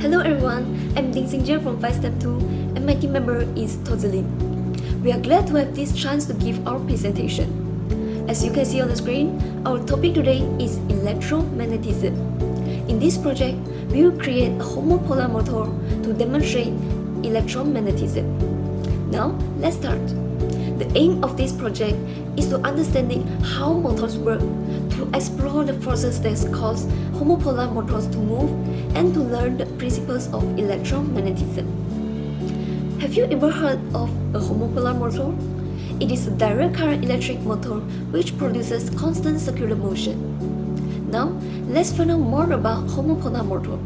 Hello everyone, I'm Tinggi from 5 Step 2 and my team member is THAW. We are glad to have this chance to give our presentation. As you can see on the screen, our topic today is electromagnetism. In this project, we will create a homopolar motor to demonstrate electromagnetism. Now, let's start. The aim of this project is to understanding how motors work, to explore the forces that cause homopolar motors to move, and to learn the principles of electromagnetism. Have you ever heard of a homopolar motor? It is a direct current electric motor which produces constant circular motion. Now, let's find out more about homopolar motor.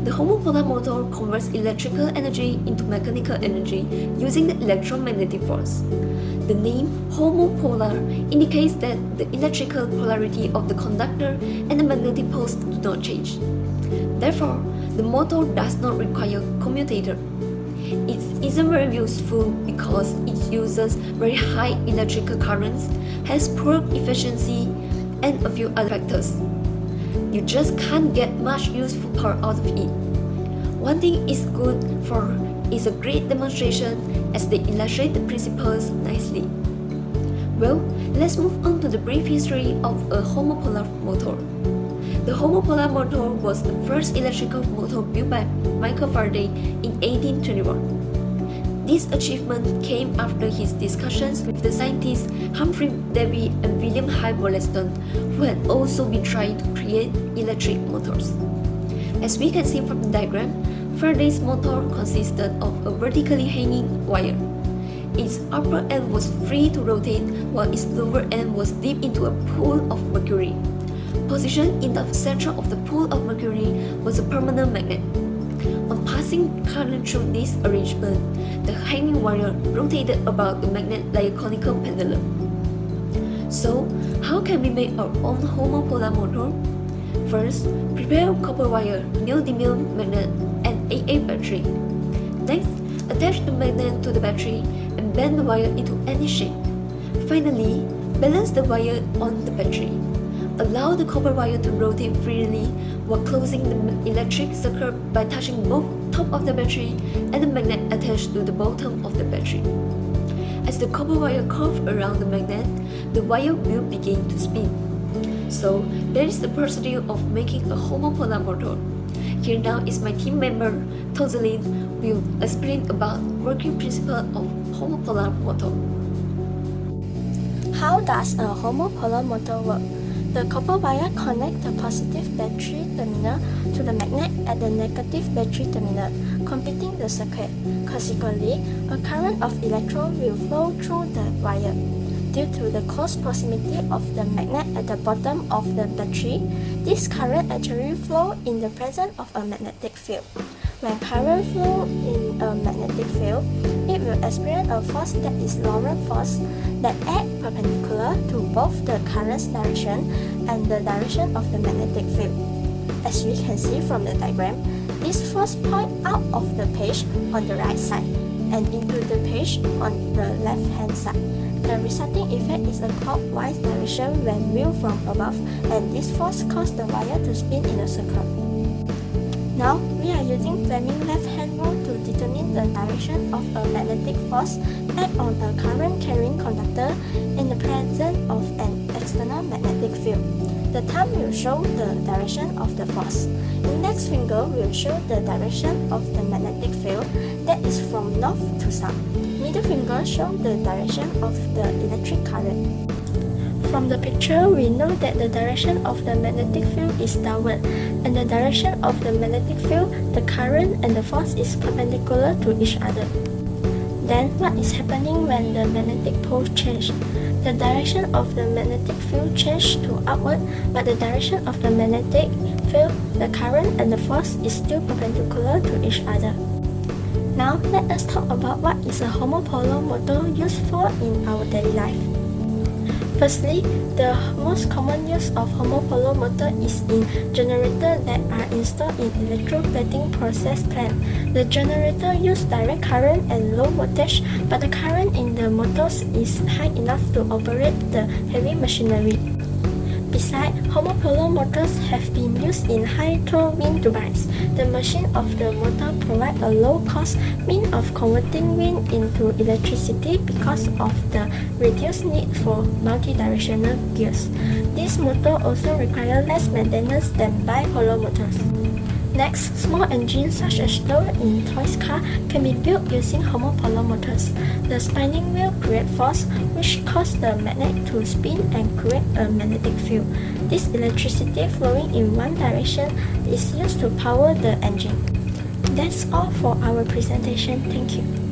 The homopolar motor converts electrical energy into mechanical energy using the electromagnetic force. The name homopolar indicates that the electrical polarity of the conductor and the magnetic poles do not change. Therefore, the motor does not require commutator. It isn't very useful because it uses very high electrical currents, has poor efficiency, and a few other factors. You just can't get much useful power out of it. One thing it's good for is a great demonstration as they illustrate the principles nicely. Well, let's move on to the brief history of a homopolar motor. The homopolar motor was the first electrical motor built by Michael Faraday in 1821. This achievement came after his discussions with the scientists Humphrey Davy and William Hyde Wollaston, who had also been trying to create electric motors. As we can see from the diagram, Faraday's motor consisted of a vertically hanging wire. Its upper end was free to rotate, while its lower end was dipped into a pool of mercury. Positioned in the center of the pool of mercury was a permanent magnet. On passing current through this arrangement, the hanging wire rotated about the magnet like a conical pendulum. So, how can we make our own homopolar motor? First, prepare a copper wire, neodymium magnet, and AA battery. Next, attach the magnet to the battery and bend the wire into any shape. Finally, balance the wire on the battery. Allow the copper wire to rotate freely while closing the electric circuit by touching both top of the battery and the magnet attached to the bottom of the battery. As the copper wire curves around the magnet, the wire will begin to spin. So, that is the procedure of making a homopolar motor. Here now is my team member, THAW, will explain about working principle of homopolar motor. How does a homopolar motor work? The copper wire connects the positive battery terminal to the magnet at the negative battery terminal, completing the circuit. Consequently, a current of electron will flow through the wire. Due to the close proximity of the magnet at the bottom of the battery, this current actually flows in the presence of a magnetic field. When current flows in a magnetic field, it will experience a force that is Lorentz force that acts perpendicular to both the current's direction and the direction of the magnetic field. As we can see from the diagram, this force points out of the page on the right side and into the page on the left-hand side. The resulting effect is a clockwise direction when viewed from above, and this force causes the wire to spin in a circle. Now, we are using Fleming's left-hand rule to determine the direction of a magnetic force act on a current-carrying conductor in the presence of an external magnetic field. The thumb will show the direction of the force. Index finger will show the direction of the magnetic field, that is from north to south. Middle finger shows the direction of the electric current. From the picture, we know that the direction of the magnetic field is downward, and the direction of the magnetic field, the current and the force is perpendicular to each other. Then, what is happening when the magnetic poles change? The direction of the magnetic field changes to upward, but the direction of the magnetic field, the current and the force is still perpendicular to each other. Now, let us talk about what is a homopolar motor used for in our daily life. Firstly, the most common use of homopolar motor is in generators that are installed in electroplating process plant. The generator uses direct current and low voltage, but the current in the motors is high enough to operate the heavy machinery. Besides, homopolar motors have been used in high-throw wind turbines. The machine of the motor provides a low-cost means of converting wind into electricity because of the reduced need for multi-directional gears. This motor also requires less maintenance than bipolar motors. Next, small engines such as those in toy cars can be built using homopolar motors. The spinning wheel creates force, which causes the magnet to spin and create a magnetic field. This electricity flowing in one direction is used to power the engine. That's all for our presentation. Thank you.